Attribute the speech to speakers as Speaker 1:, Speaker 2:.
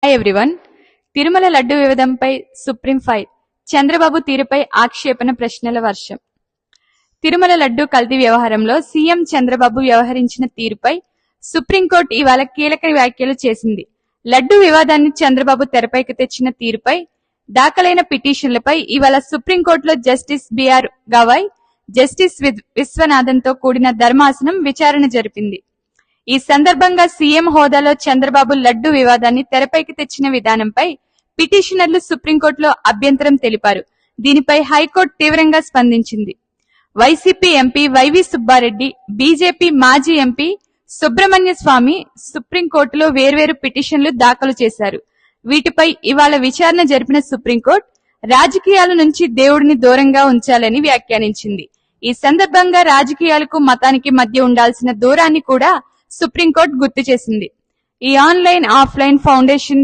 Speaker 1: Hi everyone. Tirumala laddu వివాదంపై supreme fire, Chandrababu తీరుపై ఆక్షేపణ ప్రశ్నల వర్షం. తిరుమల లడ్డు కల్తీ వ్యవహారంలో సీఎం చంద్రబాబు వ్యవహరించిన తీరుపై సుప్రీంకోర్టు ఇవాళ కీలక వ్యాఖ్యలు చేసింది. లడ్డు వివాదాన్ని చంద్రబాబు తెరపైకి తెచ్చిన తీరుపై దాఖలైన పిటిషన్లపై ఇవాళ సుప్రీంకోర్టులో జస్టిస్ బిఆర్ గవాయ్, జస్టిస్ విశ్వనాథన్తో కూడిన ధర్మాసనం విచారణ జరిపింది. ఈ సందర్భంగా సీఎం హోదాలో చంద్రబాబు లడ్డు వివాదాన్ని తెరపైకి తెచ్చిన విధానంపై పిటిషనర్లు సుప్రీంకోర్టులో అభ్యంతరం తెలిపారు. దీనిపై హైకోర్టు తీవ్రంగా స్పందించింది. వైసీపీ ఎంపీ వైవి సుబ్బారెడ్డి, బీజేపీ మాజీ ఎంపీ సుబ్రహ్మణ్య స్వామి సుప్రీంకోర్టులో వేర్వేరు పిటిషన్లు దాఖలు చేశారు. వీటిపై ఇవాళ విచారణ జరిపిన సుప్రీంకోర్టు రాజకీయాల నుంచి దేవుడిని దూరంగా ఉంచాలని వ్యాఖ్యానించింది. ఈ సందర్భంగా రాజకీయాలకు మతానికి మధ్య ఉండాల్సిన దూరాన్ని కూడా సుప్రీంకోర్టు గుర్తు చేసింది. ఈ ఆన్లైన్ ఆఫ్లైన్ ఫౌండేషన్